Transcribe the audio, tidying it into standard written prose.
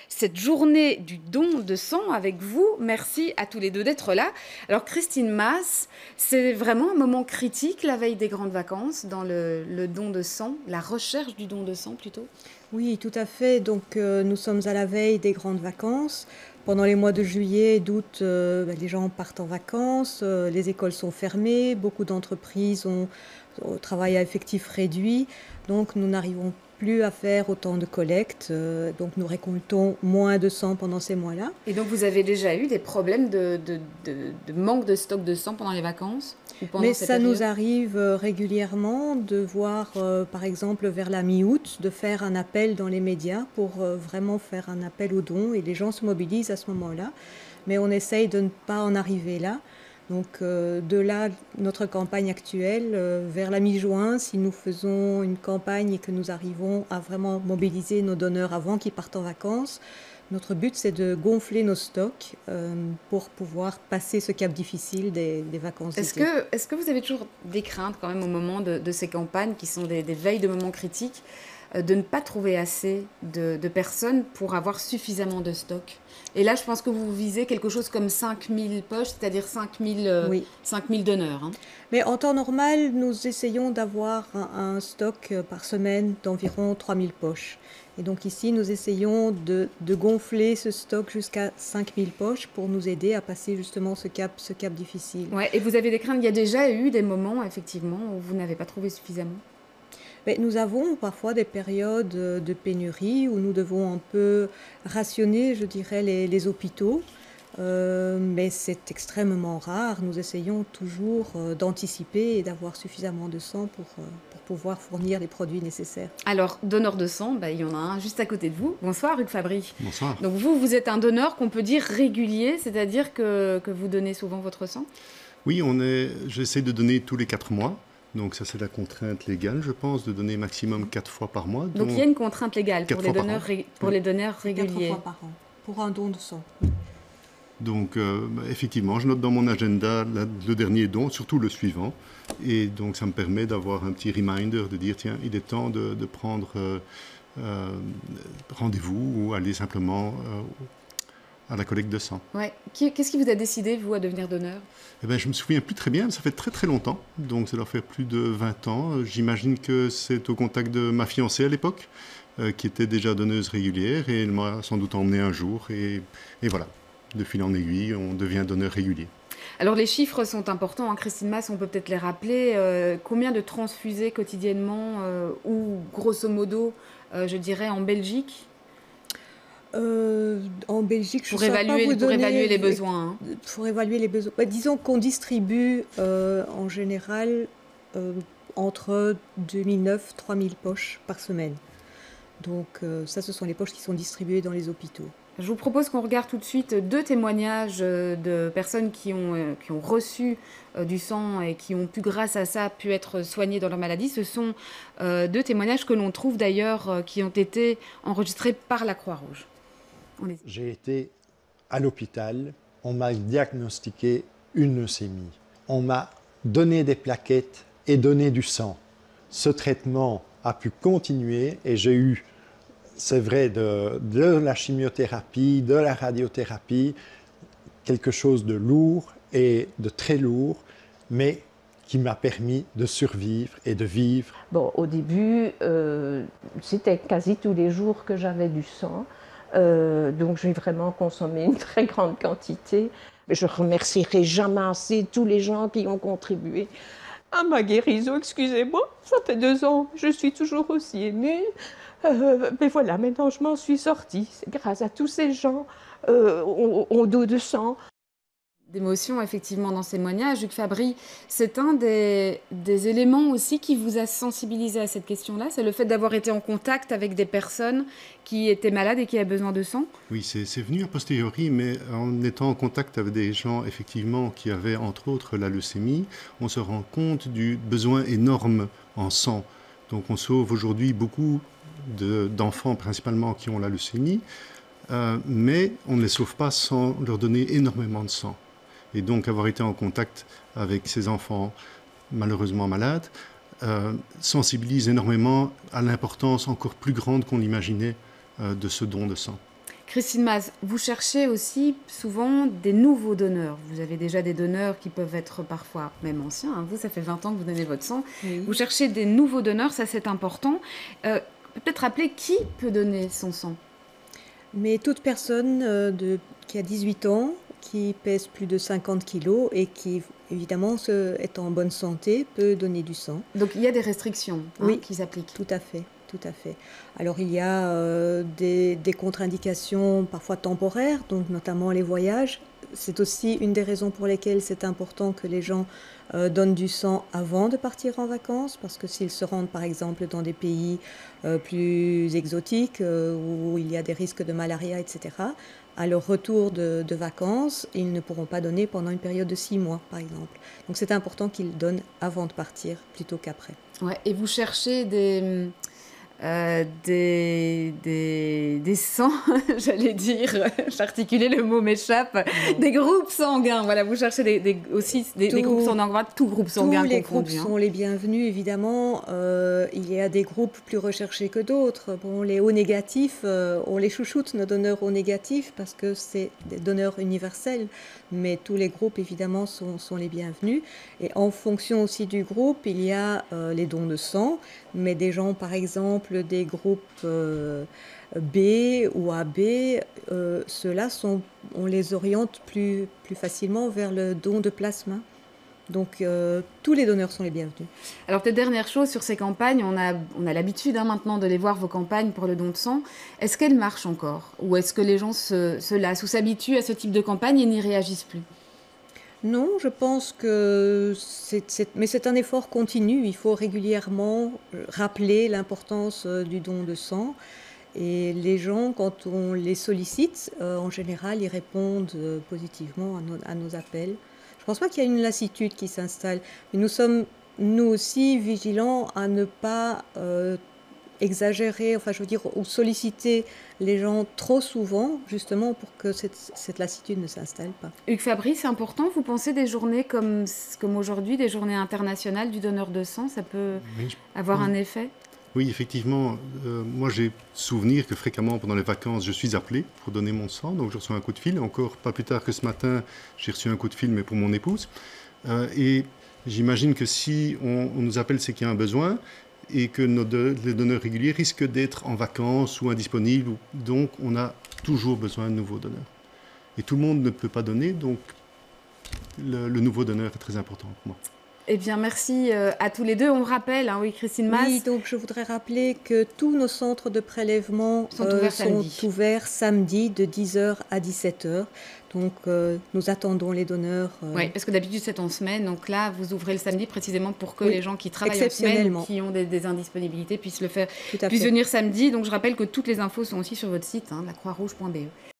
cette journée du don de sang avec vous. Merci à tous les deux d'être là. Alors Christine Masse, c'est vraiment un moment critique la veille des grandes vacances dans le don de sang, la recherche du don de sang plutôt. Oui, tout à fait. Donc, nous sommes à la veille des grandes vacances. Pendant les mois de juillet et d'août, les gens partent en vacances, les écoles sont fermées, beaucoup d'entreprises ont au travail à effectif réduit. Donc, nous n'arrivons plus à faire autant de collectes. Donc, nous récoltons moins de sang pendant ces mois-là. Et donc vous avez déjà eu des problèmes de manque de stock de sang pendant les vacances ou pendant Mais cette ça période? nous arrive régulièrement de voir, par exemple, vers la mi-août, de faire un appel dans les médias pour vraiment faire un appel aux dons et les gens se mobilisent à ce moment-là. Mais on essaye de ne pas en arriver là. Donc de là, notre campagne actuelle, vers la mi-juin, si nous faisons une campagne et que nous arrivons à vraiment mobiliser nos donneurs avant qu'ils partent en vacances, notre but, c'est de gonfler nos stocks pour pouvoir passer ce cap difficile des vacances d'été. Est-ce que vous avez toujours des craintes quand même au moment de ces campagnes qui sont des veilles de moments critiques, de ne pas trouver assez de personnes pour avoir suffisamment de stock? Et là, je pense que vous visez quelque chose comme 5000 poches, c'est-à-dire Oui. 5000 donneurs, hein. Mais en temps normal, nous essayons d'avoir un stock par semaine d'environ 3000 poches. Et donc ici, nous essayons de gonfler ce stock jusqu'à 5000 poches pour nous aider à passer justement ce cap difficile. Ouais, et vous avez des craintes? Il y a déjà eu des moments, effectivement, où vous n'avez pas trouvé suffisamment? Mais nous avons parfois des périodes de pénurie où nous devons un peu rationner, je dirais, les hôpitaux. Mais c'est extrêmement rare. Nous essayons toujours d'anticiper et d'avoir suffisamment de sang pour pouvoir fournir les produits nécessaires. Alors, donneur de sang, bah, il y en a un juste à côté de vous. Bonsoir, Hugues Fabry. Bonsoir. Donc vous êtes un donneur qu'on peut dire régulier, c'est-à-dire que vous donnez souvent votre sang? Oui, j'essaie de donner tous les 4 mois. Donc ça, c'est la contrainte légale, je pense, de donner maximum 4 fois par mois. Donc il y a une contrainte légale pour quatre Quatre les fois par donneurs, an. pour les donneurs C'est 4 réguliers. fois par an pour un don de sang. Donc effectivement, je note dans mon agenda le dernier don, surtout le suivant. Et donc ça me permet d'avoir un petit reminder, de dire, tiens, il est temps de prendre rendez-vous ou aller simplement à la collecte de sang. Ouais. Qu'est-ce qui vous a décidé, vous, à devenir donneur? Eh ben, je me souviens plus très bien, mais ça fait très très longtemps, donc ça doit faire plus de 20 ans. J'imagine que c'est au contact de ma fiancée à l'époque, qui était déjà donneuse régulière, et elle m'a sans doute emmené un jour, et voilà, de fil en aiguille, on devient donneur régulier. Alors les chiffres sont importants, hein. Christine Masse, on peut peut-être les rappeler. Combien de transfusés quotidiennement, ou grosso modo, je dirais, en Belgique? En Belgique, je Pour ne saurais pas vous pour donner évaluer les besoins, hein. pour évaluer les besoins. Bah, disons qu'on distribue en général entre 2009 et 3000 poches par semaine. Donc ça, ce sont les poches qui sont distribuées dans les hôpitaux. Je vous propose qu'on regarde tout de suite deux témoignages de personnes qui ont reçu du sang et qui ont pu, grâce à ça, pu être soignées dans leur maladie. Ce sont deux témoignages que l'on trouve d'ailleurs qui ont été enregistrés par la Croix-Rouge. J'ai été à l'hôpital, on m'a diagnostiqué une leucémie. On m'a donné des plaquettes et donné du sang. Ce traitement a pu continuer et j'ai eu, c'est vrai, de la chimiothérapie, de la radiothérapie, quelque chose de lourd et de très lourd, mais qui m'a permis de survivre et de vivre. Bon, au début, c'était quasi tous les jours que j'avais du sang. Donc j'ai vraiment consommé une très grande quantité. Je remercierai jamais assez tous les gens qui ont contribué à ma guérison. Excusez-moi, ça fait 2 ans, je suis toujours aussi émue. Mais voilà, maintenant je m'en suis sortie. C'est grâce à tous ces gens au dos de sang. D'émotion, effectivement, dans ces témoignages. Hugues Fabry, c'est un des éléments aussi qui vous a sensibilisé à cette question-là, c'est le fait d'avoir été en contact avec des personnes qui étaient malades et qui avaient besoin de sang? Oui, c'est venu a posteriori, mais en étant en contact avec des gens, effectivement, qui avaient, entre autres, la leucémie, on se rend compte du besoin énorme en sang. Donc on sauve aujourd'hui beaucoup d'enfants, principalement, qui ont la leucémie, mais on ne les sauve pas sans leur donner énormément de sang. Et donc avoir été en contact avec ces enfants malheureusement malades sensibilise énormément à l'importance encore plus grande qu'on l'imaginait de ce don de sang. Christine Maz, vous cherchez aussi souvent des nouveaux donneurs. Vous avez déjà des donneurs qui peuvent être parfois même anciens. Hein. Vous, ça fait 20 ans que vous donnez votre sang. Oui. Vous cherchez des nouveaux donneurs, ça c'est important. Peut-être rappeler qui peut donner son sang. Mais toute personne qui a 18 ans, qui pèse plus de 50 kilos et qui, évidemment, est en bonne santé, peut donner du sang. Donc il y a des restrictions oui, qui s'appliquent. Tout à fait. Tout à fait. Alors il y a des contre-indications parfois temporaires, donc notamment les voyages. C'est aussi une des raisons pour lesquelles c'est important que les gens donnent du sang avant de partir en vacances, parce que s'ils se rendent par exemple dans des pays plus exotiques où il y a des risques de malaria, etc., à leur retour de vacances, ils ne pourront pas donner pendant une période de 6 mois, par exemple. Donc c'est important qu'ils donnent avant de partir plutôt qu'après. Ouais, et vous cherchez des sangs, j'allais dire, j'articulais le mot m'échappe, des groupes sanguins. Voilà, vous cherchez aussi des groupes sanguins, tout groupe sanguin confondus. Tous les groupes sont les bienvenus, évidemment. Il y a des groupes plus recherchés que d'autres. Bon, les O négatifs, on les chouchoute, nos donneurs O négatifs, parce que c'est des donneurs universels. Mais tous les groupes, évidemment, sont les bienvenus. Et en fonction aussi du groupe, il y a les dons de sang, mais des gens, par exemple, des groupes B ou AB, ceux-là, on les oriente plus facilement vers le don de plasma. Donc, tous les donneurs sont les bienvenus. Alors, peut-être dernière chose sur ces campagnes, on a l'habitude maintenant de les voir, vos campagnes pour le don de sang. Est-ce qu'elles marchent encore? Ou est-ce que les gens se lassent ou s'habituent à ce type de campagne et n'y réagissent plus? Non, je pense que mais c'est un effort continu. Il faut régulièrement rappeler l'importance du don de sang. Et les gens, quand on les sollicite, en général, ils répondent positivement à nos appels. Je ne pense pas qu'il y a une lassitude qui s'installe. Mais nous sommes, nous aussi, vigilants à ne pas exagérer, enfin je veux dire, ou solliciter les gens trop souvent, justement pour que cette lassitude ne s'installe pas. Hugues Fabry, c'est important, vous pensez des journées comme aujourd'hui, des journées internationales du donneur de sang, ça peut avoir un effet? Oui, effectivement. Moi, j'ai souvenir que fréquemment, pendant les vacances, je suis appelé pour donner mon sang. Donc, je reçois un coup de fil. Encore pas plus tard que ce matin, j'ai reçu un coup de fil, mais pour mon épouse. Et j'imagine que si on nous appelle, c'est qu'il y a un besoin et que les donneurs réguliers risquent d'être en vacances ou indisponibles. Donc, on a toujours besoin de nouveaux donneurs. Et tout le monde ne peut pas donner, donc le nouveau donneur est très important pour moi. Eh bien, merci à tous les deux. On rappelle, oui, Christine Maz. Oui, donc je voudrais rappeler que tous nos centres de prélèvement sont ouverts samedi de 10h à 17h. Donc, nous attendons les donneurs. Oui, parce que d'habitude, c'est en semaine. Donc là, vous ouvrez le samedi précisément pour que les gens qui travaillent en semaine, qui ont des indisponibilités, puissent venir samedi. Donc, je rappelle que toutes les infos sont aussi sur votre site, lacroixrouge.be.